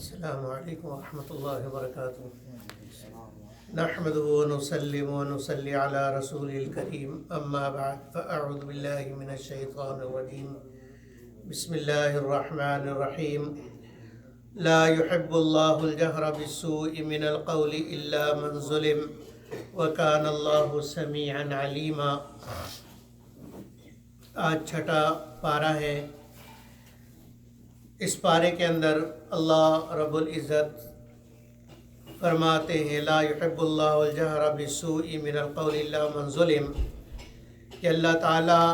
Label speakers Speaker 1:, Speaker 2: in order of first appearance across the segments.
Speaker 1: السلام علیکم ورحمۃ اللہ وبرکاتہ۔ نحمده ونسلم ونصلي على رسول الكریم، اما بعد فاعوذ باللہ من الشیطان الرجیم، بسم اللہ الرحمن الرحیم۔ لا يحب اللہ الجہر بالسوء من القول الا من ظلم وکان اللہ سمیعا علیما۔ آج چھٹا پارہ ہے۔ اس پارے کے اندر اللہ رب العزت فرماتے ہیں لا يحب اللہ الجہر بالسوء من القول الا من ظلم، کہ اللہ تعالیٰ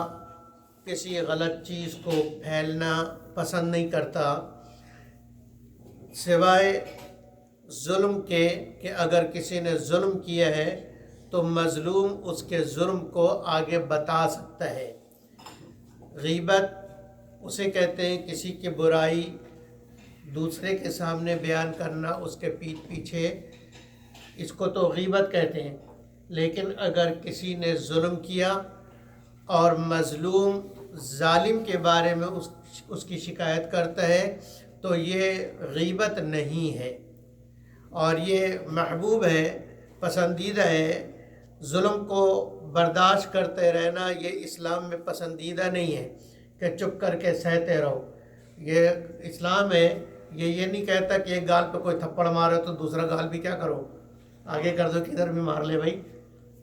Speaker 1: کسی غلط چیز کو پھیلنا پسند نہیں کرتا سوائے ظلم کے، کہ اگر کسی نے ظلم کیا ہے تو مظلوم اس کے ظلم کو آگے بتا سکتا ہے۔ غیبت اسے کہتے ہیں کسی کی برائی دوسرے کے سامنے بیان کرنا، اس کے پیٹھ پیچھے، اس کو تو غیبت کہتے ہیں۔ لیکن اگر کسی نے ظلم کیا اور مظلوم ظالم کے بارے میں اس کی شکایت کرتا ہے تو یہ غیبت نہیں ہے، اور یہ محبوب ہے، پسندیدہ ہے۔ ظلم کو برداشت کرتے رہنا یہ اسلام میں پسندیدہ نہیں ہے کہ چپ کر کے سہتے رہو۔ یہ اسلام ہے، یہ نہیں کہتا کہ ایک گال پہ کوئی تھپڑ مارے تو دوسرا گال بھی کیا کرو، آگے کر دو، کدھر بھی مار لے بھائی۔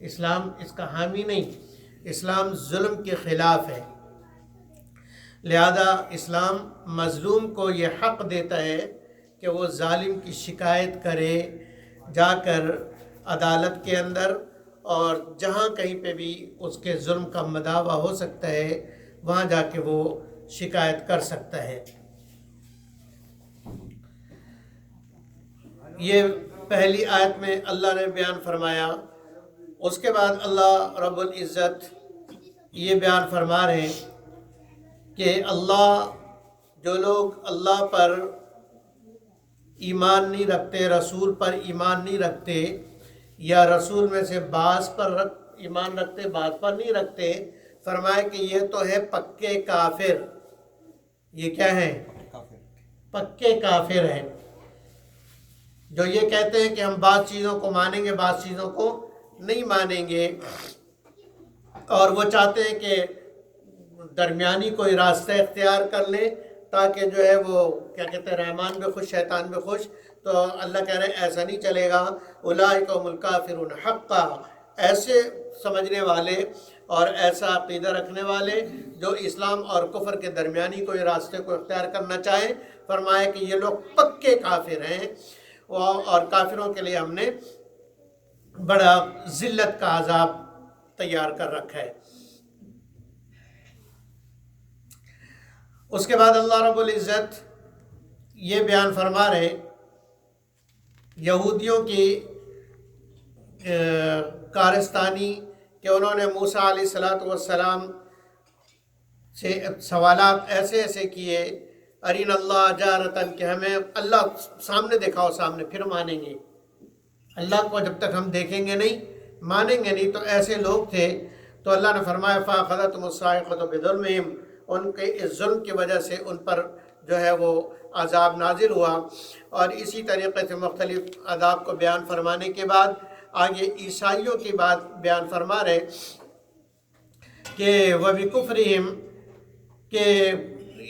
Speaker 1: اسلام اس کا حامی نہیں، اسلام ظلم کے خلاف ہے۔ لہذا اسلام مظلوم کو یہ حق دیتا ہے کہ وہ ظالم کی شکایت کرے جا کر عدالت کے اندر، اور جہاں کہیں پہ بھی اس کے ظلم کا مداوع ہو سکتا ہے وہاں جا کے وہ شکایت کر سکتا ہے۔ یہ پہلی آیت میں اللہ نے بیان فرمایا۔ اس کے بعد اللہ رب العزت یہ بیان فرما رہے ہیں کہ اللہ، جو لوگ اللہ پر ایمان نہیں رکھتے، رسول پر ایمان نہیں رکھتے، یا رسول میں سے بعض پر ایمان رکھتے بعض پر نہیں رکھتے، فرمایا کہ یہ تو ہے پکے کافر۔ یہ کیا ہے؟ پکے کافر ہیں، جو یہ کہتے ہیں کہ ہم بعض چیزوں کو مانیں گے بعض چیزوں کو نہیں مانیں گے، اور وہ چاہتے ہیں کہ درمیانی کوئی راستہ اختیار کر لیں تاکہ جو ہے وہ کیا کہتے ہیں رحمان بھی خوش شیطان بھی خوش۔ تو اللہ کہہ رہے ہیں ایسا نہیں چلے گا۔ اولئک هم الکافرون حقا، ایسے سمجھنے والے اور ایسا عقیدہ رکھنے والے جو اسلام اور کفر کے درمیانی کوئی راستے کو اختیار کرنا چاہیں، فرمایا کہ یہ لوگ پکے کافر ہیں، اور کافروں کے لیے ہم نے بڑا ذلت کا عذاب تیار کر رکھا ہے۔ اس کے بعد اللہ رب العزت یہ بیان فرما رہے یہودیوں کی کارستانی، کہ انہوں نے موسیٰ علیہ السلام سے سوالات ایسے کیے، ارین اللہ جارتن، کہ ہمیں اللہ سامنے دکھاؤ، سامنے پھر مانیں گے۔ اللہ کو جب تک ہم دیکھیں گے نہیں مانیں گے نہیں، تو ایسے لوگ تھے۔ تو اللہ نے فرمایا فَأَخَذَتْهُمُ الصَّاعِقَةُ بِظُلْمِهِمْ، ان کے اس ظلم کی وجہ سے ان پر جو ہے وہ عذاب نازل ہوا۔ اور اسی طریقے سے مختلف عذاب کو بیان فرمانے کے بعد آگے عیسائیوں کی بات بیان فرما رہے کہ وَبِكُفْرِهِمْ، کہ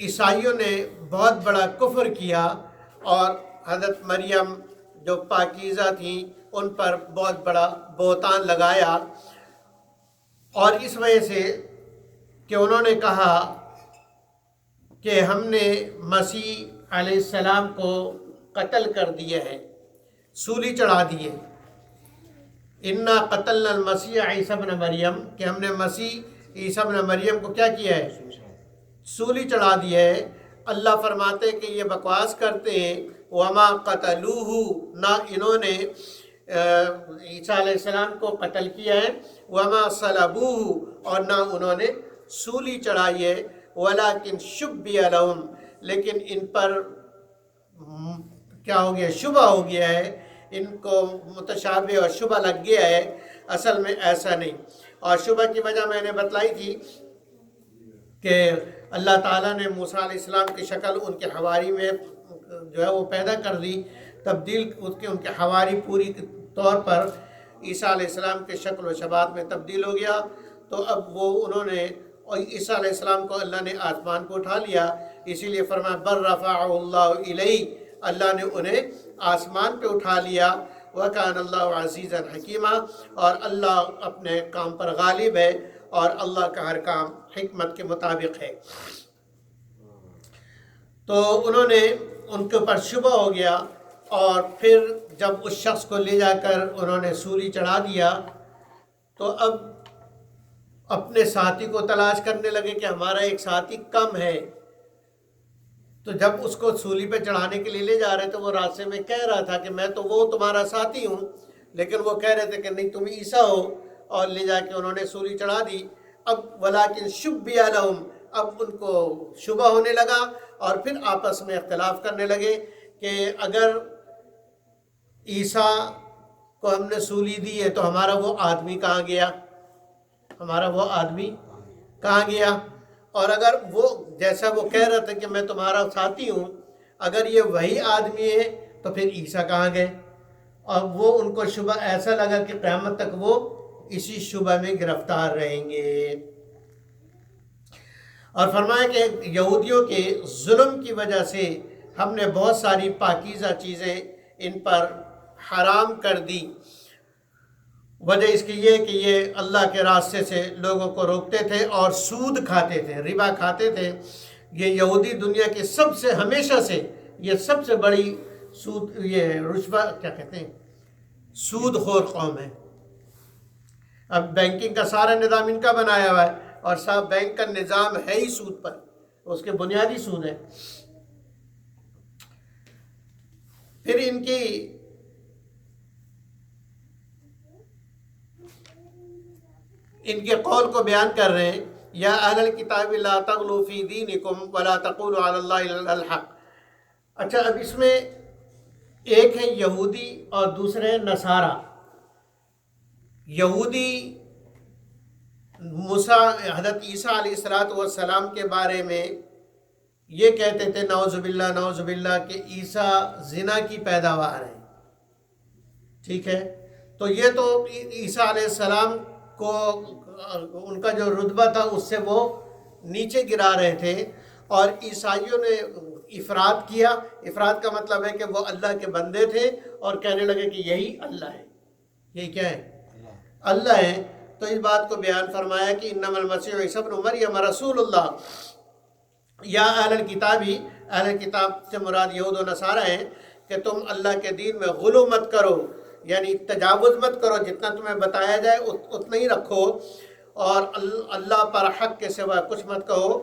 Speaker 1: عیسائیوں نے بہت بڑا کفر کیا، اور حضرت مریم جو پاکیزہ تھیں ان پر بہت بڑا بہتان لگایا، اور اس وجہ سے کہ انہوں نے کہا کہ ہم نے مسیح علیہ السلام کو قتل کر دیا ہے، سولی چڑھا دیے۔ انا قتلنا المسیح عیسی ابن مریم، کہ ہم نے مسیح عیسی ابن مریم کو کیا کیا ہے؟ سولی چڑھا دیا ہے۔ اللہ فرماتے کہ یہ بکواس کرتے ہیں، وما قتلوہ، نہ انہوں نے عیسیٰ علیہ السلام کو قتل کیا ہے، وما صلبوہ، اور نہ انہوں نے سولی چڑھائی ہے، ولیکن شبیہ لہم، لیکن ان پر کیا ہو گیا؟ شبہ ہو گیا ہے، ان کو متشابہ اور شبہ لگ گیا ہے، اصل میں ایسا نہیں۔ اور شبہ کی وجہ میں نے بتلائی تھی کہ اللہ تعالیٰ نے موسیٰ علیہ السلام کی شکل ان کے حواری میں جو ہے وہ پیدا کر دی، تبدیل ان کے حواری پوری طور پر عیسیٰ علیہ السلام کے شکل و شباہت میں تبدیل ہو گیا۔ تو اب وہ انہوں نے، اور عیسیٰ علیہ السلام کو اللہ نے آسمان کو اٹھا لیا، اسی لیے فرمایا بر رفعہ اللہ الیہ، اللہ نے انہیں آسمان پہ اٹھا لیا۔ وَكَانَ اللَّهُ عَزِيزًا حَكِيمًا، اور اللہ اپنے کام پر غالب ہے، اور اللہ کا ہر کام حکمت کے مطابق ہے۔ تو انہوں نے، ان کے اوپر شبہ ہو گیا، اور پھر جب اس شخص کو لے جا کر انہوں نے سولی چڑھا دیا، تو اب اپنے ساتھی کو تلاش کرنے لگے کہ ہمارا ایک ساتھی کم ہے۔ تو جب اس کو سولی پہ چڑھانے کے لیے لے جا رہے تھے، وہ راستے میں کہہ رہا تھا کہ میں تو وہ تمہارا ساتھی ہوں، لیکن وہ کہہ رہے تھے کہ نہیں تم عیسیٰ ہو، اور لے جا کے انہوں نے سولی چڑھا دی۔ اب وَلَٰكِن شُبِّهَ لَهُمْ، اب ان کو شبہ ہونے لگا، اور پھر آپس میں اختلاف کرنے لگے کہ اگر عیسیٰ کو ہم نے سولی دی ہے تو ہمارا وہ آدمی کہاں گیا، ہمارا وہ آدمی کہاں گیا، اور اگر وہ جیسا وہ کہہ رہا تھا کہ میں تمہارا ساتھی ہوں، اگر یہ وہی آدمی ہے تو پھر عیسیٰ کہاں گئے؟ اور وہ ان کو شبہ ایسا لگا کہ قیامت تک وہ اسی شبہ میں گرفتار رہیں گے۔ اور فرمایا کہ یہودیوں کے ظلم کی وجہ سے ہم نے بہت ساری پاکیزہ چیزیں ان پر حرام کر دی۔ وجہ اس کی یہ کہ یہ اللہ کے راستے سے لوگوں کو روکتے تھے اور سود کھاتے تھے، ربا کھاتے تھے۔ یہ یہودی دنیا کے سب سے، ہمیشہ سے یہ سب سے بڑی سود، یہ رشوت کیا کہتے ہیں، سود خور قوم ہے۔ اب بینکنگ کا سارا نظام ان کا بنایا ہوا ہے، اور صاحب بینک کا نظام ہے ہی سود پر، اس کے بنیادی سود ہے۔ پھر ان کے قول کو بیان کر رہے ہیں، یا اہل الکتاب لا تغلوا فی دینکم ولا تقولوا علی اللہ الا الحق۔ اچھا، اب اس میں ایک ہے یہودی اور دوسرے ہے نصارہ۔ یہودی حضرت عیسیٰ علیہ السلام کے بارے میں یہ کہتے تھے نعوذ باللہ کہ عیسیٰ زنا کی پیداوار ہے، ٹھیک ہے؟ تو یہ تو عیسیٰ علیہ السلام کو ان کا جو رتبہ تھا اس سے وہ نیچے گرا رہے تھے، اور عیسائیوں نے افراد کیا۔ افراد کا مطلب ہے کہ وہ اللہ کے بندے تھے اور کہنے لگے کہ یہی اللہ ہے، یہی کیا ہے، اللہ ہے۔ تو اس بات کو بیان فرمایا کہ انما المسیح عیسی ابن مریم رسول اللہ، یا اہل الکتابی، اہل کتاب سے مراد یہود و نصارہ ہیں، کہ تم اللہ کے دین میں غلو مت کرو، یعنی تجاوز مت کرو، جتنا تمہیں بتایا جائے اتنا ہی رکھو، اور اللہ پر حق کے سوا کچھ مت کہو۔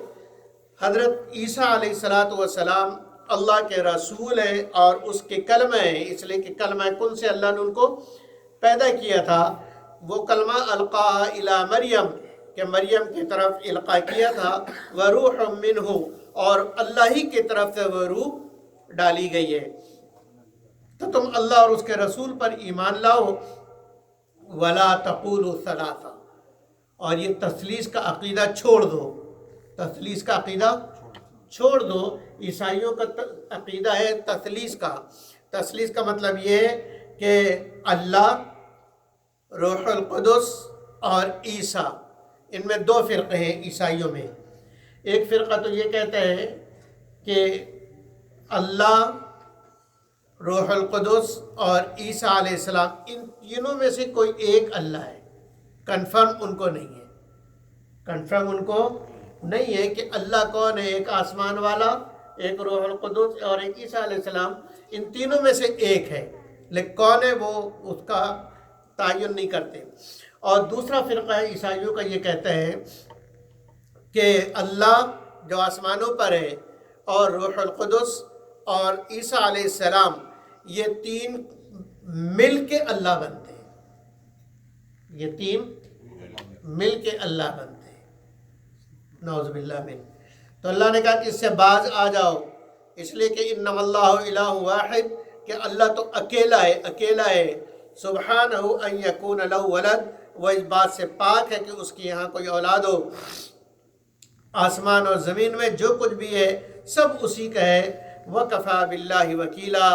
Speaker 1: حضرت عیسیٰ علیہ السلام اللہ کے رسول ہیں اور اس کے کلمہ ہیں، اس لیے کہ کلمہ کن سے اللہ نے ان کو پیدا کیا تھا۔ وہ کلمہ القا الی مریم، کہ مریم کی طرف القا کیا تھا، وروح منہ، اور اللہ ہی کی طرف سے وہ روح ڈالی گئی ہے۔ تو تم اللہ اور اس کے رسول پر ایمان لاؤ، ولا تقولوا ثلاثہ، اور یہ تثلیث کا عقیدہ چھوڑ دو، تثلیث کا عقیدہ چھوڑ دو۔ عیسائیوں کا عقیدہ ہے تثلیث کا۔ تثلیث کا مطلب یہ ہے کہ اللہ، روح القدس اور عیسیٰ، ان میں دو فرقے ہیں عیسائیوں میں۔ ایک فرقہ تو یہ کہتا ہے کہ اللہ، روح القدس اور عیسیٰ علیہ السلام، ان تینوں میں سے کوئی ایک اللہ ہے۔ کنفرم ان کو نہیں ہے، کنفرم ان کو نہیں ہے کہ اللہ کون ہے، ایک آسمان والا، ایک روح القدس اور ایک عیسیٰ علیہ السلام، ان تینوں میں سے ایک ہے، لیکن کون ہے وہ اس کا تعین نہیں کرتے۔ اور دوسرا فرقہ ہے عیسائیوں کا، یہ کہتا ہے کہ اللہ جو آسمانوں پر ہے، اور روح القدس اور عیسیٰ علیہ السلام، یہ تین مل کے اللہ بنتے ہیں، یہ تین مل کے اللہ بنتے ہیں، نعوذ باللہ من۔ تو اللہ نے کہا کہ اس سے باز آ جاؤ، اس لیے کہ انما اللہ الہ واحد، کہ اللہ تو اکیلا ہے، اکیلا ہے۔ سبحانہ ان یکون لہ ولد، وہ اس بات سے پاک ہے کہ اس کی یہاں کوئی اولاد ہو۔ آسمان اور زمین میں جو کچھ بھی ہے سب اسی کا ہے، وَكَفَى بِاللَّهِ وَكِيلًا،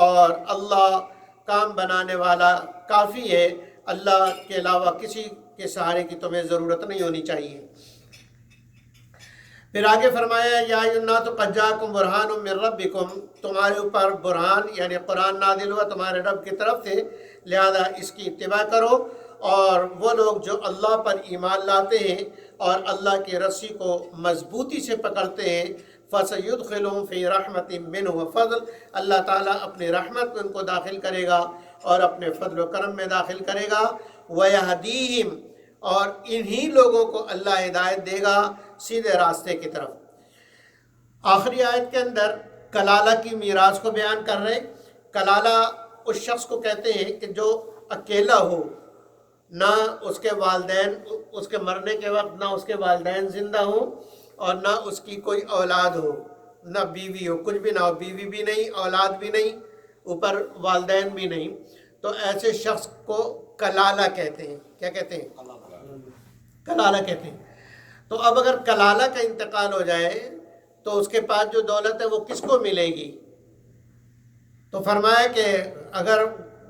Speaker 1: اور اللہ کام بنانے والا کافی ہے، اللہ کے علاوہ کسی کے سہارے کی تمہیں ضرورت نہیں ہونی چاہیے۔ پھر آگے فرمایا یا ایھا الناس قد جاءکم برہان من ربکم، تمہارے اوپر برہان یعنی قرآن نازل ہوا تمہارے رب کی طرف سے، لہذا اس کی اتباع کرو۔ اور وہ لوگ جو اللہ پر ایمان لاتے ہیں اور اللہ کی رسی کو مضبوطی سے پکڑتے ہیں، فَسَيُدْخِلُهُمْ فِي رَحْمَةٍ مِّنْهُ وَفَضْلٍ، اللہ تعالیٰ اپنی رحمت میں ان کو داخل کرے گا اور اپنے فضل و کرم میں داخل کرے گا۔ وَيَهْدِيهِمْ، اور انہی لوگوں کو اللہ ہدایت دے گا سیدھے راستے کی طرف۔ آخری آیت کے اندر کلالہ کی میراث کو بیان کر رہے۔ کلالہ اس شخص کو کہتے ہیں کہ جو اکیلا ہو، نہ اس کے والدین، اس کے مرنے کے وقت نہ اس کے والدین زندہ ہوں اور نہ اس کی کوئی اولاد ہو، نہ بیوی ہو، کچھ بھی نہ ہو، بیوی بھی نہیں، اولاد بھی نہیں، اوپر والدین بھی نہیں، تو ایسے شخص کو کلالہ کہتے ہیں۔ کیا کہتے ہیں؟ کلالہ کہتے ہیں۔ تو اب اگر کلالہ کا انتقال ہو جائے تو اس کے پاس جو دولت ہے وہ کس کو ملے گی؟ تو فرمایا کہ اگر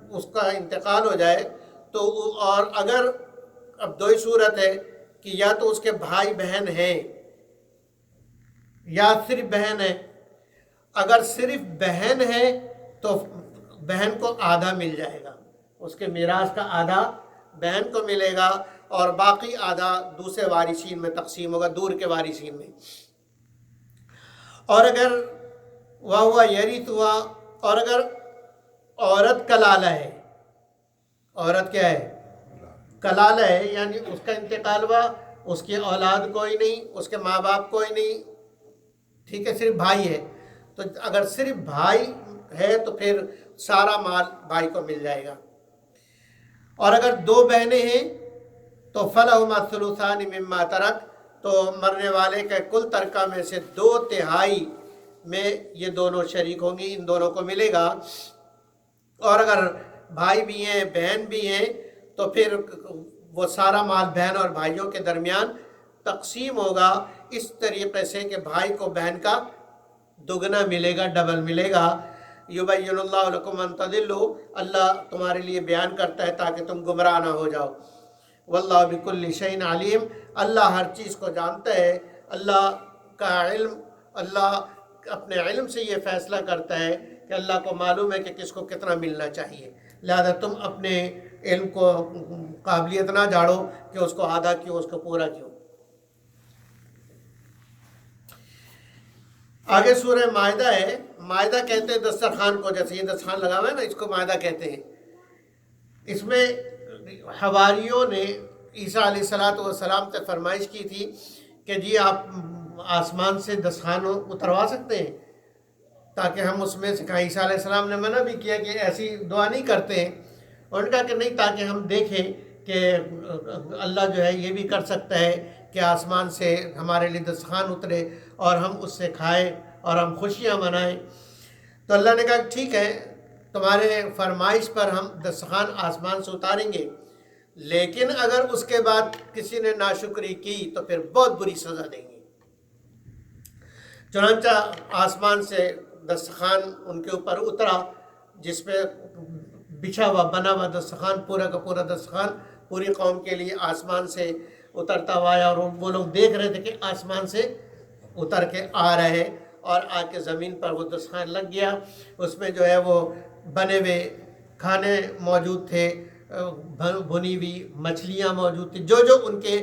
Speaker 1: اس کا انتقال ہو جائے تو، اور اگر اب دو ہی صورت ہے کہ یا تو اس کے بھائی بہن ہیں یا صرف بہن ہے۔ اگر صرف بہن ہے تو بہن کو آدھا مل جائے گا، اس کے میراث کا آدھا بہن کو ملے گا اور باقی آدھا دوسرے وارثین میں تقسیم ہوگا، دور کے وارثین میں۔ اور اگر وَهُوَ يَرِثُهَا، اور اگر عورت کلالہ ہے، عورت کیا ہے؟ کلالہ ہے، یعنی اس کا انتقال ہوا، اس کی اولاد کوئی نہیں، اس کے ماں باپ کوئی نہیں، ٹھیک ہے، صرف بھائی ہے، تو اگر صرف بھائی ہے تو پھر سارا مال بھائی کو مل جائے گا۔ اور اگر دو بہنیں ہیں تو فَلَهُمَا الثُّلُثَانِ مِمَّا تَرَكَ، تو مرنے والے کے کل ترکہ میں سے 2/3 میں یہ دونوں شریک ہوں گی، ان دونوں کو ملے گا۔ اور اگر بھائی بھی ہیں بہن بھی ہیں تو پھر وہ سارا مال بہن اور بھائیوں کے درمیان تقسیم ہوگا، اس طریقے سے کہ بھائی کو بہن کا دگنا ملے گا، ڈبل ملے گا۔ یبین اللہ لکم ان تضلوا، اللہ تمہارے لیے بیان کرتا ہے تاکہ تم گمراہ نہ ہو جاؤ۔ واللہ بکل شیء علیم، اللہ ہر چیز کو جانتا ہے، اللہ کا علم، اللہ اپنے علم سے یہ فیصلہ کرتا ہے کہ اللہ کو معلوم ہے کہ کس کو کتنا ملنا چاہیے، لہذا تم اپنے علم کو قابلیت نہ جاڑو کہ اس کو آدھا کیوں، اس کو پورا کیوں۔ آگے سورہ مائدہ ہے۔ مائدہ کہتے ہیں دسترخوان کو، جیسے یہ دسترخوان لگا ہوا ہے نا، اس کو مائدہ کہتے ہیں۔ اس میں حواریوں نے عیسیٰ علیہ السلام سے فرمائش کی تھی کہ جی آپ آسمان سے دسترخوان اتروا سکتے ہیں تاکہ ہم اس میں سے کھائیں۔ عیسیٰ علیہ السلام نے منع بھی کیا کہ ایسی دعا نہیں کرتے ہیں، اور انہوں نے کہا کہ نہیں، تاکہ ہم دیکھیں کہ اللہ جو ہے یہ بھی کر سکتا ہے کہ آسمان سے ہمارے لیے دسترخوان اترے اور ہم اس سے کھائیں اور ہم خوشیاں منائیں۔ تو اللہ نے کہا ٹھیک ہے، تمہارے فرمائش پر ہم دسترخوان آسمان سے اتاریں گے، لیکن اگر اس کے بعد کسی نے ناشکری کی تو پھر بہت بری سزا دیں گے۔ چنانچہ آسمان سے دسترخوان ان کے اوپر اترا، جس پہ بچھا ہوا بنا ہوا دسترخوان، پورا کا پورا دسترخوان پوری قوم کے لیے آسمان سے اترتا ہوا آیا، اور وہ لوگ دیکھ رہے تھے کہ آسمان سے اتر کے آ رہے ہیں، اور آ کے زمین پر وہ دسترخوان لگ گیا۔ اس میں جو ہے وہ بنے ہوئے کھانے موجود تھے، بھنی ہوئی مچھلیاں موجود تھیں، جو جو ان کے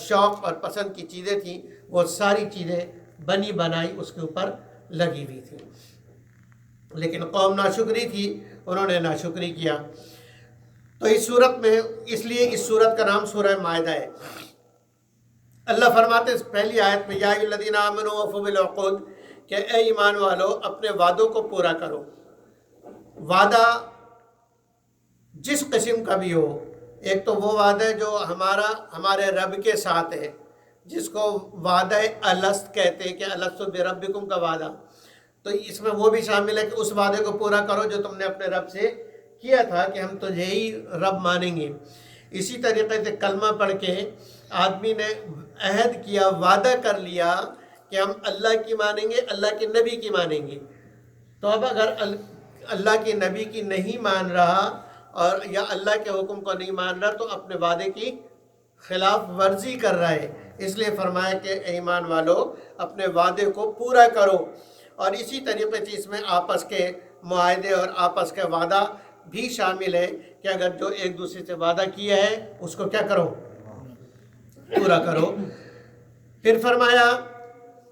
Speaker 1: شوق اور پسند کی چیزیں تھیں وہ ساری چیزیں بنی بنائی اس کے اوپر لگی ہوئی تھیں۔ لیکن قوم ناشکری تھی، انہوں نے ناشکری کیا۔ تو اس صورت میں، اس لیے اس صورت کا نام سورہ مائدہ ہے۔ اللہ فرماتے ہیں پہلی آیت میں یا ایھا الذین آمنوا اوفوا بالعقود، کہ اے ایمان والو اپنے وعدوں کو پورا کرو۔ وعدہ جس قسم کا بھی ہو، ایک تو وہ وعدہ ہے جو ہمارے رب کے ساتھ ہے، جس کو وعدہ الست کہتے ہیں، کہ الست بربکم کا وعدہ، تو اس میں وہ بھی شامل ہے کہ اس وعدے کو پورا کرو جو تم نے اپنے رب سے کیا تھا کہ ہم تجھے ہی رب مانیں گے۔ اسی طریقے سے کلمہ پڑھ کے آدمی نے عہد کیا، وعدہ کر لیا کہ ہم اللہ کی مانیں گے، اللہ کے نبی کی مانیں گے. تو اب اگر اللہ کے نبی کی نہیں مان رہا اور یا اللہ کے حکم کو نہیں مان رہا تو اپنے وعدے کی خلاف ورزی کر رہا ہے. اس لیے فرمایا کہ اے ایمان والو اپنے وعدے کو پورا کرو. اور اسی طریقے سے اس میں آپس کے معاہدے اور آپس کا وعدہ بھی شامل ہے کہ اگر جو ایک دوسرے سے وعدہ کیا ہے اس کو کیا کرو، پورا کرو. پھر فرمایا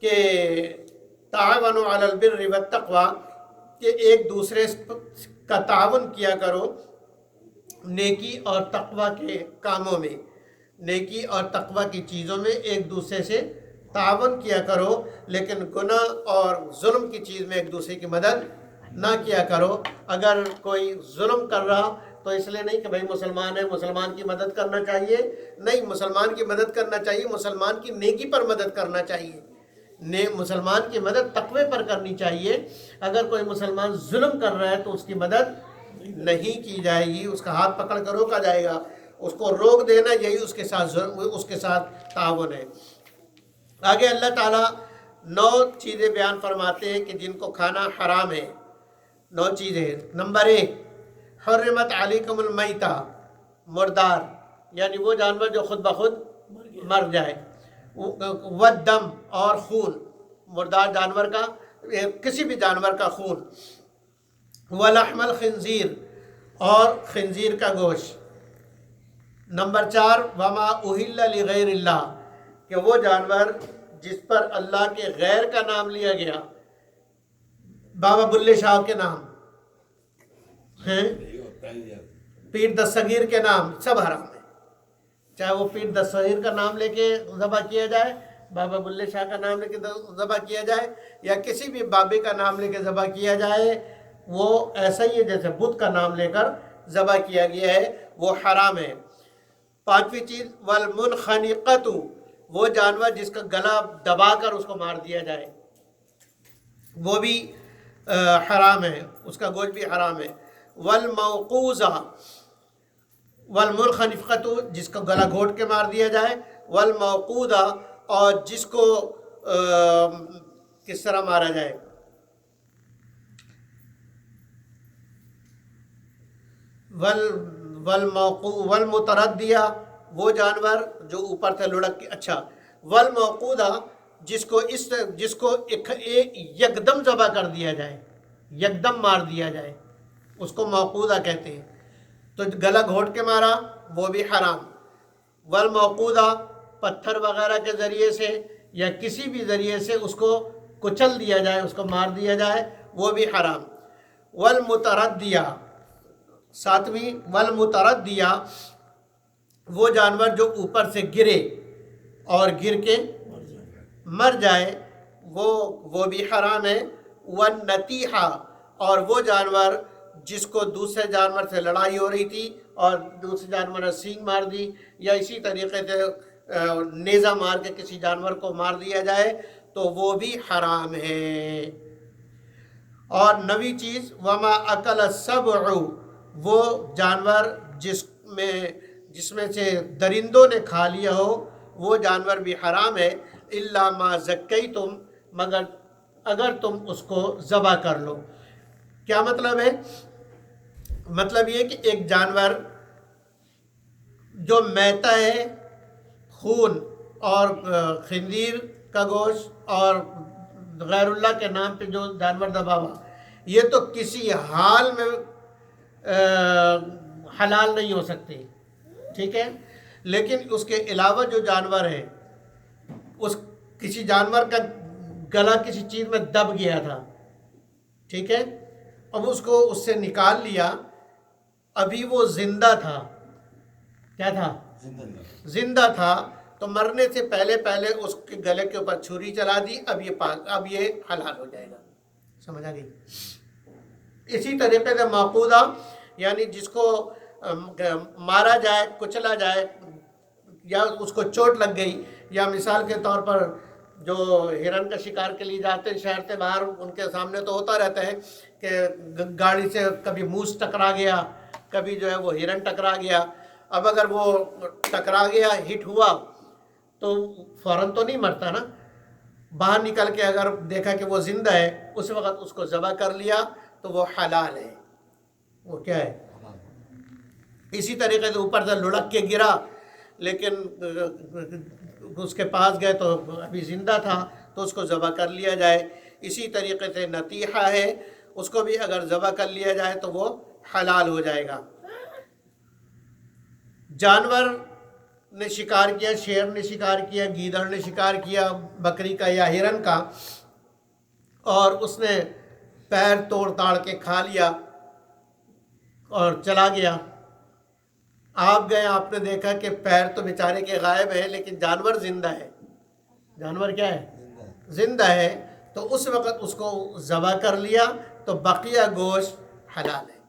Speaker 1: کہ تعاونوا علی البر والتقوی، کہ ایک دوسرے کا تعاون کیا کرو نیکی اور تقوی کے کاموں میں، نیکی اور تقوی کی چیزوں میں ایک دوسرے سے تعاون کیا کرو، لیکن گناہ اور ظلم کی چیز میں ایک دوسرے کی مدد نہ کیا کرو. اگر کوئی ظلم کر رہا تو اس لیے نہیں کہ بھائی مسلمان ہے مسلمان کی مدد کرنا چاہیے، نہیں، مسلمان کی مدد کرنا چاہیے، مسلمان کی نیکی پر مدد کرنا چاہیے، مسلمان کی مدد تقوی پر کرنی چاہیے. اگر کوئی مسلمان ظلم کر رہا ہے تو اس کی مدد نہیں کی جائے گی، اس کا ہاتھ پکڑ کر روکا جائے گا، اس کو روک دینا، یہی اس کے ساتھ تعاون ہے. آگے اللہ تعالیٰ 9 چیزیں بیان فرماتے ہیں کہ جن کو کھانا حرام ہے. 9 چیزیں. نمبر 1، حرمت علیکم المیتہ، مردار یعنی وہ جانور جو خود بخود مر جائے. والدم، اور خون، مردار جانور کا، کسی بھی جانور کا خون. ولحم الخنزیر، اور خنزیر کا گوشت. نمبر 4، وما اہل لغیر اللہ، کہ وہ جانور جس پر اللہ کے غیر کا نام لیا گیا، بابا بلے شاہ کے نام ہیں، پیر دستگیر کے نام، سب حرام ہے. چاہے وہ پیر دستگیر کا نام لے کے ذبح کیا جائے، بابا بلے شاہ کا نام لے کے ذبح کیا جائے، یا کسی بھی بابے کا نام لے کے ذبح کیا جائے، وہ ایسا ہی ہے جیسے بت کا نام لے کر ذبح کیا گیا ہے، وہ حرام ہے. 5ویں چیز، والمنخنقۃ، وہ جانور جس کا گلا دبا کر اس کو مار دیا جائے، وہ بھی حرام ہے، اس کا گوشت بھی حرام ہے. والموقوذہ، والمنخنقۃ، جس کو گلا گھونٹ کے مار دیا جائے. والموقوذہ، اور جس کو کس طرح مارا جائے، والمتردیہ، وہ جانور جو اوپر سے لڑک کے، اچھا، والموقوذہ، جس کو یکدم ذبح کر دیا جائے، یکدم مار دیا جائے، اس کو موقوذہ کہتے ہیں. تو گلا گھونٹ کے مارا وہ بھی حرام. والموقوذہ، پتھر وغیرہ کے ذریعے سے یا کسی بھی ذریعے سے اس کو کچل دیا جائے، اس کو مار دیا جائے، وہ بھی حرام. والمتردیہ، 7ویں، والمتردیہ، وہ جانور جو اوپر سے گرے اور گر کے مر جائے، وہ بھی حرام ہے. والنتیحہ، اور وہ جانور جس کو دوسرے جانور سے لڑائی ہو رہی تھی اور دوسرے جانور نے سینگ مار دی، یا اسی طریقے سے نیزہ مار کے کسی جانور کو مار دیا جائے تو وہ بھی حرام ہے. اور 9ویں چیز، وما اکل السبع، وہ جانور جس میں سے درندوں نے کھا لیا ہو، وہ جانور بھی حرام ہے. الا ما زکیتم، مگر اگر تم اس کو ذبح کر لو. کیا مطلب ہے؟ مطلب یہ کہ ایک جانور جو میتا ہے، خون اور خنزیر کا گوشت اور غیر اللہ کے نام پہ جو جانور ذبح ہوا، یہ تو کسی حال میں حلال نہیں ہو سکتے، ٹھیک ہے. لیکن اس کے علاوہ جو جانور ہے، کسی جانور کا گلا کسی چیز میں دب گیا تھا، ٹھیک ہے، اب اس کو اس سے نکال لیا، ابھی وہ زندہ تھا، کیا تھا؟ زندہ تھا، تو مرنے سے پہلے اس کے گلے کے اوپر چھری چلا دی، اب یہ حلال ہو جائے گا. سمجھ آ گئی؟ اسی طریقے سے موقوذہ، یعنی جس کو مارا جائے، کچلا جائے، یا اس کو چوٹ لگ گئی، یا مثال کے طور پر جو ہرن کا شکار کے لیے جاتے ہیں شہر سے باہر، ان کے سامنے تو ہوتا رہتا ہے کہ گاڑی سے کبھی موس ٹکرا گیا، کبھی جو ہے وہ ہرن ٹکرا گیا. اب اگر وہ ٹکرا گیا، ہٹ ہوا، تو فوراً تو نہیں مرتا نا، باہر نکل کے اگر دیکھا کہ وہ زندہ ہے اس وقت اس کو ذبح کر لیا تو وہ حلال ہے، وہ کیا ہے؟ اسی طریقے سے اوپر سے لڑک کے گرا لیکن اس کے پاس گئے تو ابھی زندہ تھا تو اس کو ذبح کر لیا جائے۔ اسی طریقے سے نطیحہ ہے، اس کو بھی اگر ذبح کر لیا جائے تو وہ حلال ہو جائے گا۔ جانور نے شکار کیا، شیر نے شکار کیا، گیدڑ نے شکار کیا بکری کا یا ہرن کا، اور اس نے پیر توڑ تاڑ کے کھا لیا اور چلا گیا۔ آپ گئے، آپ نے دیکھا کہ پیر تو بیچارے کے غائب ہیں لیکن جانور زندہ ہے۔ جانور کیا ہے؟ زندہ ہے۔ تو اس وقت اس کو ذبح کر لیا تو بقیہ گوشت حلال ہے۔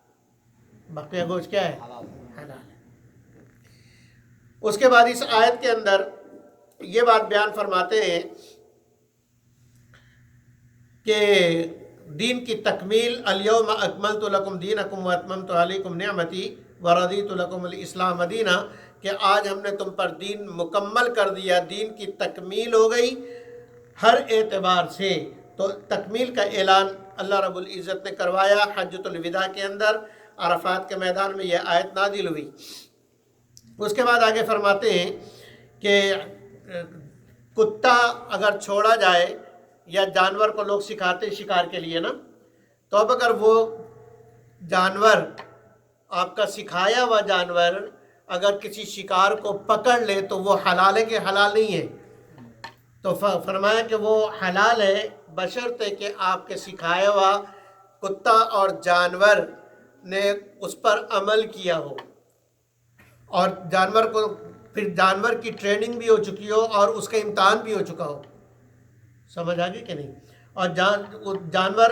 Speaker 1: بقیہ گوشت کیا ہے؟ حلال ہے۔ اس کے بعد اس آیت کے اندر یہ بات بیان فرماتے ہیں کہ دین کی تکمیل، الیوم اکملت لکم دینکم واتممت علیکم نعمتی ورضیت لکم الاسلام دینہ، کہ آج ہم نے تم پر دین مکمل کر دیا، دین کی تکمیل ہو گئی ہر اعتبار سے۔ تو تکمیل کا اعلان اللہ رب العزت نے کروایا حجۃ الوداع کے اندر، عرفات کے میدان میں یہ آیت نازل ہوئی۔ اس کے بعد آگے فرماتے ہیں کہ کتا اگر چھوڑا جائے، یا جانور کو لوگ سکھاتے ہیں شکار کے لیے نا، تو اب اگر وہ جانور آپ کا سکھایا ہوا جانور اگر کسی شکار کو پکڑ لے تو وہ حلال ہے کہ حلال نہیں ہے؟ تو فرمایا کہ وہ حلال ہے بشرطے کہ آپ کے سکھایا ہوا کتا اور جانور نے اس پر عمل کیا ہو، اور جانور کو پھر جانور کی ٹریننگ بھی ہو چکی ہو اور اس کا امتحان بھی ہو چکا ہو۔ سمجھ آگئی کہ نہیں؟ اور جانور،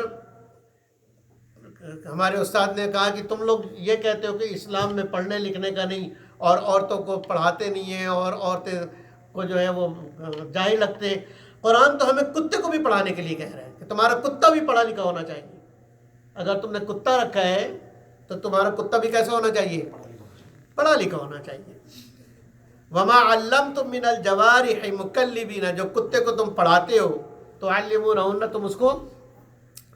Speaker 1: ہمارے استاد نے کہا کہ تم لوگ یہ کہتے ہو کہ اسلام میں پڑھنے لکھنے کا نہیں اور عورتوں کو پڑھاتے نہیں ہیں اور عورتیں کو جو ہے وہ جاہل لگتے ہیں۔ قرآن تو ہمیں کتے کو بھی پڑھانے کے لیے کہہ رہا ہے کہ تمہارا کتا بھی پڑھا لکھا ہونا چاہیے۔ اگر تم نے کتا رکھا ہے تو تمہارا کتا بھی کیسا ہونا چاہیے؟ پڑھا لکھا ہونا چاہیے۔ وما علمتم من الجوارح مکلبین، جو کتے کو تم پڑھاتے ہو تو علمونہن، تم اس کو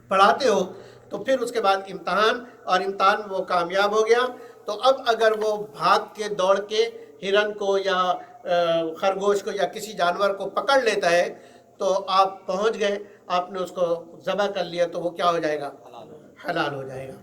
Speaker 1: پڑھاتے ہو، تو پھر اس کے بعد امتحان، اور امتحان میں وہ کامیاب ہو گیا تو اب اگر وہ بھاگ کے دوڑ کے ہرن کو یا خرگوش کو یا کسی جانور کو پکڑ لیتا ہے تو آپ پہنچ گئے، آپ نے اس کو ذبح کر لیا تو وہ کیا ہو جائے گا؟ حلال ہو جائے گا۔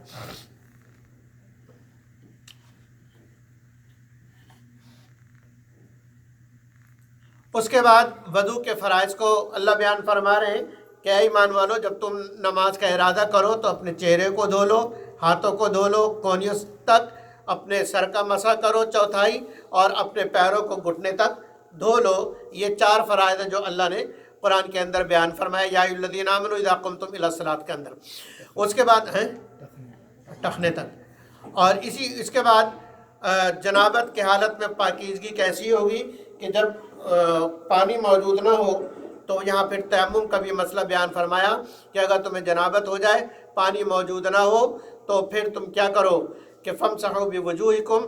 Speaker 1: اس کے بعد وضو کے فرائض کو اللہ بیان فرما رہے ہیں کہ اے ایمان والو، جب تم نماز کا ارادہ کرو تو اپنے چہرے کو دھو لو، ہاتھوں کو دھو لو، کونیوں تک اپنے سر کا مسح کرو چوتھائی، اور اپنے پیروں کو گھٹنے تک دھو لو۔ یہ 4 فرائض ہیں جو اللہ نے قرآن کے اندر بیان فرمایا، یا ایھا الذین آمنوا اذا قمتم الی الصلاۃ کے اندر۔ اس کے بعد ٹخنے تک، اور اس کے بعد جنابت کی حالت میں پاکیزگی کیسی ہوگی کہ جب پانی موجود نہ ہو تو یہاں پھر تیمم کا بھی مسئلہ بیان فرمایا کہ اگر تمہیں جنابت ہو جائے، پانی موجود نہ ہو، تو پھر تم کیا کرو کہ فامسحوا بوجوہکم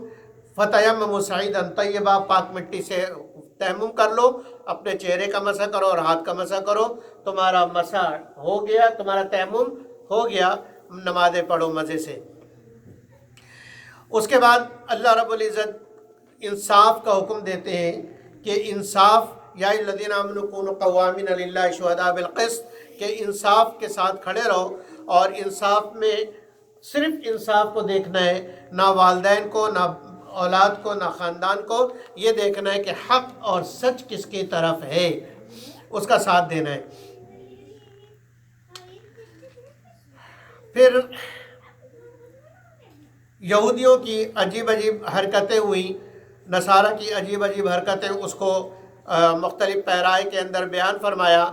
Speaker 1: فتیمموا صعیدا طیبا، پاک مٹی سے تیمم کر لو، اپنے چہرے کا مسح کرو اور ہاتھ کا مسح کرو، تمہارا مسح ہو گیا، تمہارا تیمم ہو گیا، نمازیں پڑھو مزے سے۔ اس کے بعد اللہ رب العزت انصاف کا حکم دیتے ہیں کہ انصاف، یا الذین آمنوا کونوا قوامین للہ شہداء بالقسط، کہ انصاف کے ساتھ کھڑے رہو، اور انصاف میں صرف انصاف کو دیکھنا ہے، نہ والدین کو، نہ اولاد کو، نہ خاندان کو، یہ دیکھنا ہے کہ حق اور سچ کس کی طرف ہے، اس کا ساتھ دینا ہے۔ پھر یہودیوں کی عجیب عجیب حرکتیں ہوئیں، نصارہ کی عجیب عجیب حرکتیں، اس کو مختلف پیرائے کے اندر بیان فرمایا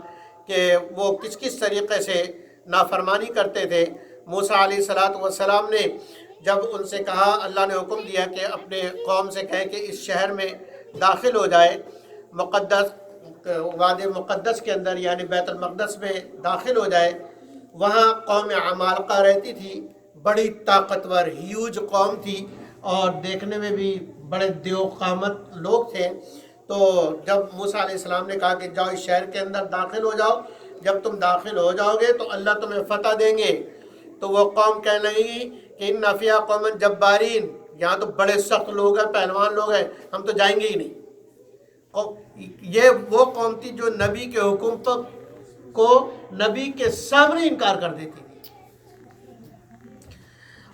Speaker 1: کہ وہ کس کس طریقے سے نافرمانی کرتے تھے۔ موسیٰ علیہ السلام نے جب ان سے کہا، اللہ نے حکم دیا کہ اپنے قوم سے کہیں کہ اس شہر میں داخل ہو جائے، مقدس وادی مقدس کے اندر یعنی بیت المقدس میں داخل ہو جائے۔ وہاں قوم عمالقہ رہتی تھی، بڑی طاقتور ہیوج قوم تھی، اور دیکھنے میں بھی بڑے دیو قامت لوگ تھے۔ تو جب موسیٰ علیہ السلام نے کہا کہ جاؤ اس شہر کے اندر داخل ہو جاؤ، جب تم داخل ہو جاؤ گے تو اللہ تمہیں فتح دیں گے، تو وہ قوم کہنے لگی کہ ان فیہا قوما جبارین، یہاں تو بڑے سخت لوگ ہیں، پہلوان لوگ ہیں، ہم تو جائیں گے ہی نہیں۔ یہ وہ قوم تھی جو نبی کے حکم کو نبی کے سامنے انکار کر دیتی تھی۔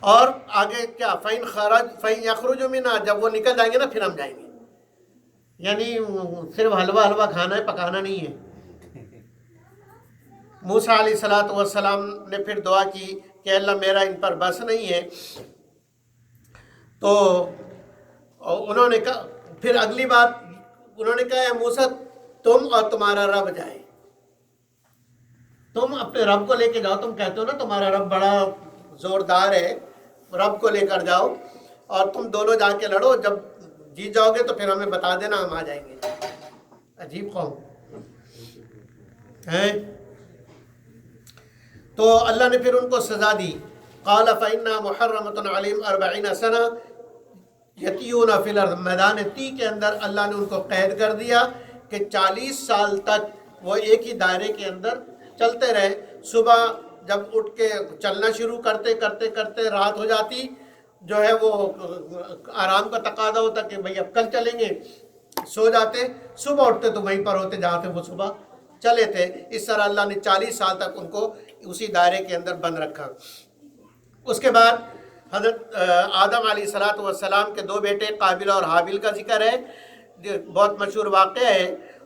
Speaker 1: اور آگے کیا، فَإِنْ يَخْرُجُوا مِنْهَا، جب وہ نکل جائیں گے نا پھر ہم جائیں گے، یعنی صرف حلوہ کھانا ہے، پکانا نہیں ہے۔ موسیٰ علیہ السلام نے پھر دعا کی کہ اللہ میرا ان پر بس نہیں ہے، تو انہوں نے کہا، پھر اگلی بات انہوں نے کہا اے موسیٰ تم اور تمہارا رب جائے، تم اپنے رب کو لے کے جاؤ، تم کہتے ہو نا تمہارا رب بڑا زوردار ہے، رب کو لے کر جاؤ اور تم دونوں جا کے لڑو، جب جیت جاؤ گے تو پھر ہمیں بتا دینا، ہم آ جائیں گے۔ عجیب قوم ہے۔ تو اللہ نے پھر ان کو سزا دی، قال فإنها محرمة عليهم 40 سنة یتیون فی الارض، میدان تی کے اندر اللہ نے ان کو قید کر دیا کہ 40 سال تک وہ ایک ہی دائرے کے اندر چلتے رہے۔ صبح جب اٹھ کے چلنا شروع کرتے کرتے کرتے رات ہو جاتی، جو ہے وہ آرام کا تقاضا ہوتا کہ بھئی اب کل چلیں گے، سو جاتے، صبح اٹھتے تو وہیں پر ہوتے جہاں تھے وہ صبح چلے تھے۔ اس طرح اللہ نے 40 سال تک ان کو اسی دائرے کے اندر بند رکھا۔ اس کے بعد حضرت آدم علیہ السلام کے 2 بیٹے قابل اور حابل کا ذکر ہے، بہت مشہور واقعہ ہے،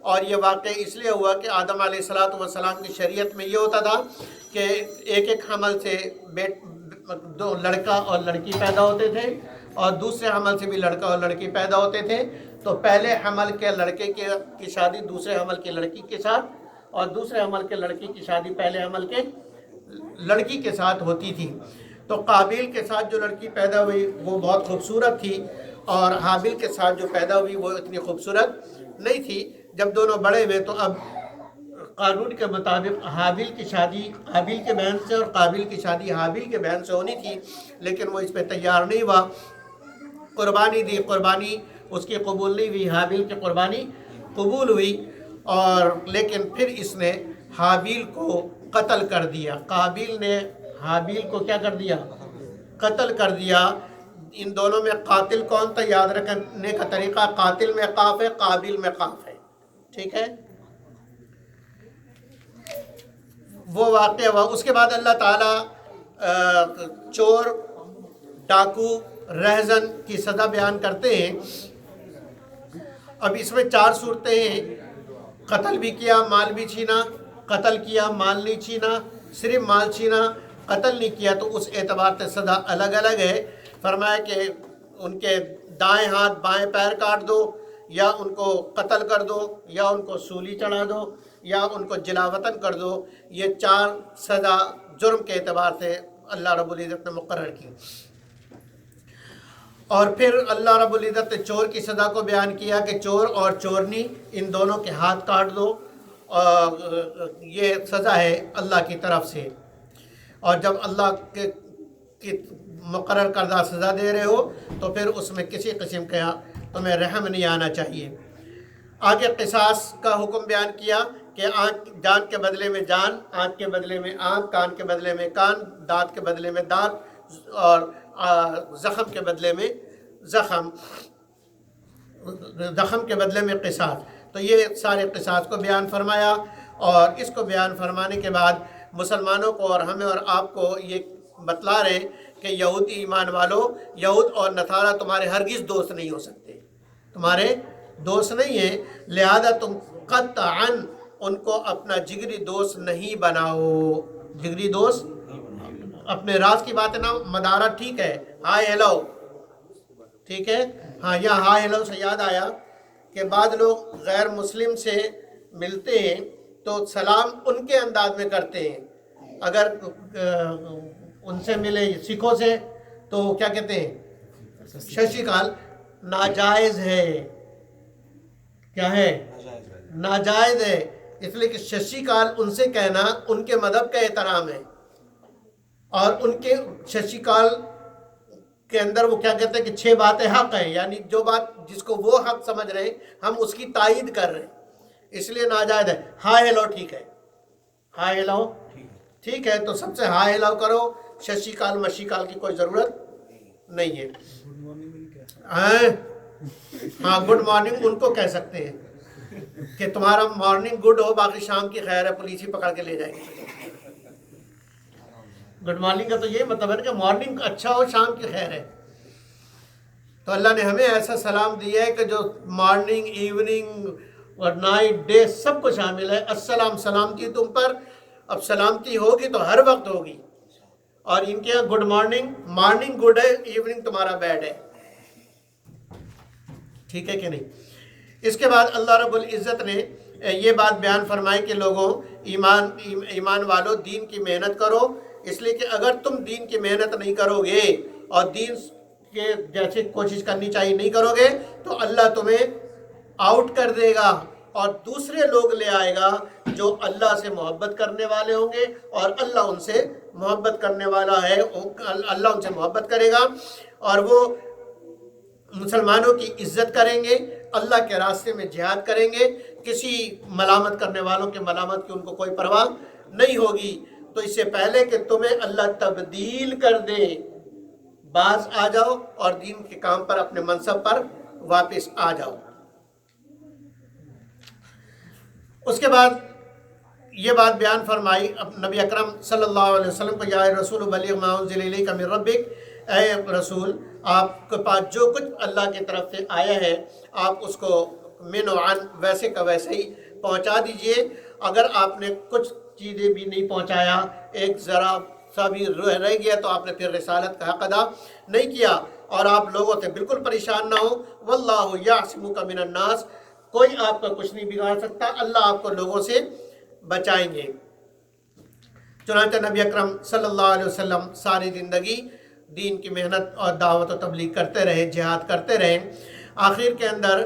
Speaker 1: اور یہ واقعہ اس لیے ہوا کہ آدم علیہ السلام کی شریعت میں یہ ہوتا تھا کہ ایک حمل سے 2 لڑکا اور لڑکی پیدا ہوتے تھے، اور دوسرے حمل سے بھی لڑکا اور لڑکی پیدا ہوتے تھے۔ تو پہلے حمل کے لڑکے کی شادی دوسرے حمل کی لڑکی کے ساتھ، اور دوسرے حمل کے لڑکی کی شادی پہلے حمل کے لڑکی کے ساتھ ہوتی تھی۔ تو قابیل کے ساتھ جو لڑکی پیدا ہوئی وہ بہت خوبصورت تھی، اور حابل کے ساتھ جو پیدا ہوئی وہ اتنی خوبصورت نہیں تھی۔ جب دونوں بڑے ہوئے تو اب قانون کے مطابق حابل کی شادی قابیل کے بہن سے اور قابیل کی شادی حابل کے بہن سے ہونی تھی، لیکن وہ اس پہ تیار نہیں ہوا، قربانی دی، قربانی اس کی قبول نہیں ہوئی، حابل کی قربانی قبول ہوئی، اور لیکن پھر اس نے حابیل کو قتل کر دیا۔ قابیل نے حابیل کو کیا کر دیا؟ قتل کر دیا۔ ان دونوں میں قاتل کون تھا؟ یاد رکھنے کا طریقہ، قاتل میں قاف ہے، قابیل میں قاف ہے، ٹھیک ہے؟ وہ واقعہ ہوا۔ اس کے بعد اللہ تعالیٰ چور، ڈاکو، رہزن کی سزا بیان کرتے ہیں۔ اب اس میں 4 صورتیں ہیں، قتل بھی کیا، مال بھی چھینا، قتل کیا، مال نہیں چھینا، صرف مال چھینا، قتل نہیں کیا، تو اس اعتبار سے سزا الگ الگ ہے۔ فرمایا کہ ان کے دائیں ہاتھ بائیں پیر کاٹ دو، یا ان کو قتل کر دو، یا ان کو سولی چڑھا دو، یا ان کو جلا وطن کر دو۔ یہ 4 سزا جرم کے اعتبار سے اللہ رب العزت نے مقرر کی۔ اور پھر اللہ رب العزت نے چور کی سزا کو بیان کیا کہ چور اور چورنی ان دونوں کے ہاتھ کاٹ دو، یہ سزا ہے اللہ کی طرف سے۔ اور جب اللہ کی مقرر کردہ سزا دے رہے ہو تو پھر اس میں کسی قسم کا تمہیں رحم نہیں آنا چاہیے۔ آگے قصاص کا حکم بیان کیا کہ آنکھ جان کے بدلے میں جان، آنکھ کے بدلے میں آنکھ، کان کے بدلے میں کان، دانت کے بدلے میں دانت، اور زخم کے بدلے میں زخم کے بدلے میں قصاص۔ تو یہ سارے قصاص کو بیان فرمایا، اور اس کو بیان فرمانے کے بعد مسلمانوں کو اور ہمیں اور آپ کو یہ بتلا رہے کہ یہودی ایمان والو، یہود اور نصارہ تمہارے ہرگز دوست نہیں ہو سکتے، تمہارے دوست نہیں ہیں، لہذا تم قطعاً ان کو اپنا جگری دوست نہیں بناؤ۔ جگری دوست اپنے راز کی بات ہے نا، مدارہ ٹھیک ہے، ہائے ہیلو ٹھیک ہے، ہاں یہاں ہائے ہیلو سے یاد آیا کہ بعض لوگ غیر مسلم سے ملتے ہیں تو سلام ان کے انداز میں کرتے ہیں۔ اگر ان سے ملے سکھوں سے تو کیا کہتے ہیں؟ ششی کال، ناجائز ہے۔ کیا ہے؟ ناجائز ہے، اس لیے کہ ششی کال ان سے کہنا ان کے مذہب کا احترام ہے، اور ان کے ششی کال کے اندر وہ کیا کہتے ہیں کہ 6 باتیں حق ہیں، یعنی جو بات جس کو وہ حق سمجھ رہے ہیں ہم اس کی تائید کر رہے ہیں، اس لیے ناجائز ہے۔ ہائے ہیلو ٹھیک ہے، ہائے ہیلو ٹھیک ہے، تو سب سے ہائے ہیلو کرو، ششی کال مشی کال کی کوئی ضرورت نہیں ہے۔ ہاں گڈ مارننگ ان کو کہہ سکتے ہیں کہ تمہارا مارننگ گڈ ہو، باقی شام کی خیر ہے، پولیس ہی پکڑ کے لے جائے گی۔ گڈ مارننگ کا تو یہ مطلب ہے کہ مارننگ اچھا ہو، شام کی خیر ہے۔ تو اللہ نے ہمیں ایسا سلام دیا ہے کہ جو مارننگ، ایوننگ اور نائٹ، ڈے سب کو شامل ہے۔ السلام، سلامتی تم پر، اب سلامتی ہوگی تو ہر وقت ہوگی، اور ان کے یہاں گڈ مارننگ، مارننگ گڈ ہے، ایوننگ تمہارا بیڈ ہے، ٹھیک ہے کہ نہیں؟ اس کے بعد اللہ رب العزت نے یہ بات بیان فرمائی کہ لوگوں، ایمان والو، دین کی محنت کرو، اس لیے کہ اگر تم دین کی محنت نہیں کرو گے اور دین کے جیسے کوشش کرنی چاہیے نہیں کرو گے تو اللہ تمہیں آؤٹ کر دے گا اور دوسرے لوگ لے آئے گا جو اللہ سے محبت کرنے والے ہوں گے، اور اللہ ان سے محبت کرنے والا ہے، اللہ ان سے محبت کرے گا، اور وہ مسلمانوں کی عزت کریں گے، اللہ کے راستے میں جہاد کریں گے، کسی ملامت کرنے والوں کے ملامت کی ان کو کوئی پرواہ نہیں ہوگی۔ تو اس سے پہلے کہ تمہیں اللہ تبدیل کر دے، باز آ جاؤ اور دین کے کام پر، اپنے منصب پر واپس آ جاؤ۔ اس کے بعد یہ بات بیان فرمائی نبی اکرم صلی اللہ علیہ وسلم کو، یا رسول بلیغ ما انزل الیک من ربک، اے رسول آپ کے پاس جو کچھ اللہ کی طرف سے آیا ہے آپ اس کو من و عن ویسے کا ویسے ہی پہنچا دیجئے۔ اگر آپ نے کچھ چیزیں بھی نہیں پہنچایا، ایک ذرا سا بھی رہ گیا، تو آپ نے پھر رسالت کا حق ادا نہیں کیا، اور آپ لوگوں سے بالکل پریشان نہ ہو۔ واللہ یعصمک من الناس، کوئی آپ کا کچھ نہیں بگاڑ سکتا، اللہ آپ کو لوگوں سے بچائیں گے۔ چنانچہ نبی اکرم صلی اللہ علیہ وسلم ساری زندگی دین کی محنت اور دعوت و تبلیغ کرتے رہے، جہاد کرتے رہے۔ آخر کے اندر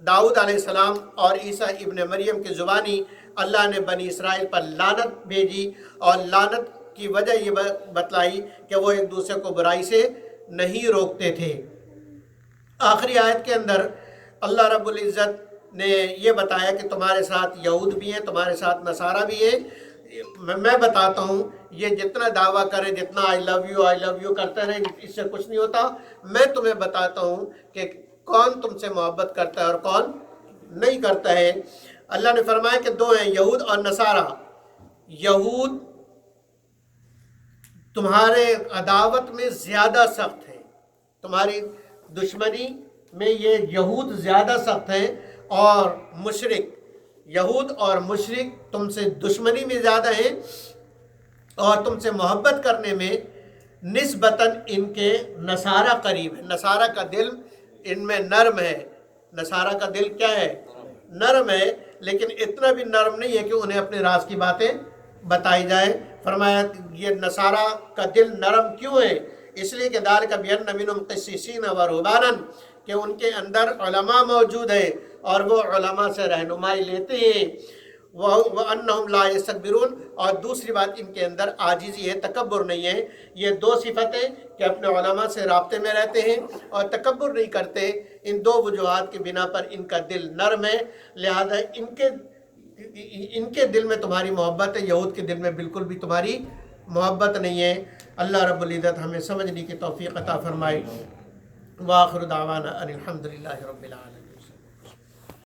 Speaker 1: داؤد علیہ السلام اور عیسیٰ ابن مریم کی زبانی اللہ نے بنی اسرائیل پر لعنت بھیجی، اور لعنت کی وجہ یہ بتلائی کہ وہ ایک دوسرے کو برائی سے نہیں روکتے تھے۔ آخری آیت کے اندر اللہ رب العزت نے یہ بتایا کہ تمہارے ساتھ یہود بھی ہیں، تمہارے ساتھ نصارہ بھی ہیں۔ میں بتاتا ہوں، یہ جتنا دعویٰ کرے، جتنا آئی لو یو کرتے رہے، اس سے کچھ نہیں ہوتا۔ میں تمہیں بتاتا ہوں کہ کون تم سے محبت کرتا ہے اور کون نہیں کرتا ہے۔ اللہ نے فرمایا کہ 2 ہیں، یہود اور نصارہ۔ یہود تمہارے عداوت میں زیادہ سخت ہیں، تمہاری دشمنی میں یہ یہود زیادہ سخت ہیں، اور مشرک، یہود اور مشرک تم سے دشمنی میں زیادہ ہیں، اور تم سے محبت کرنے میں نسبتاً ان کے نصارہ قریب ہے۔ نصارہ کا دل ان میں نرم ہے، نصارہ کا دل کیا ہے؟ نرم ہے، لیکن اتنا بھی نرم نہیں ہے کہ انہیں اپنے راز کی باتیں بتائی جائے۔ فرمایا یہ نصارہ کا دل نرم کیوں ہے؟ اس لیے کہ ذالک بأن منہم قسیسین و رہبانا، کہ ان کے اندر علماء موجود ہے اور وہ علماء سے رہنمائی لیتے ہیں۔ وَأَنَّهُمْ لَا يَسْتَكْبِرُونَ، اور دوسری بات ان کے اندر عاجزی ہے، تکبر نہیں ہے۔ یہ 2 صفتیں کہ اپنے علماء سے رابطے میں رہتے ہیں اور تکبر نہیں کرتے، ان 2 وجوہات کی بنا پر ان کا دل نرم ہے، لہذا ان کے دل میں تمہاری محبت ہے، یہود کے دل میں بالکل بھی تمہاری محبت نہیں ہے۔ اللہ رب العزت ہمیں سمجھنے کی توفیق عطا فرمائے۔ وآخر دعوانا ان الحمد للہ رب العالمین۔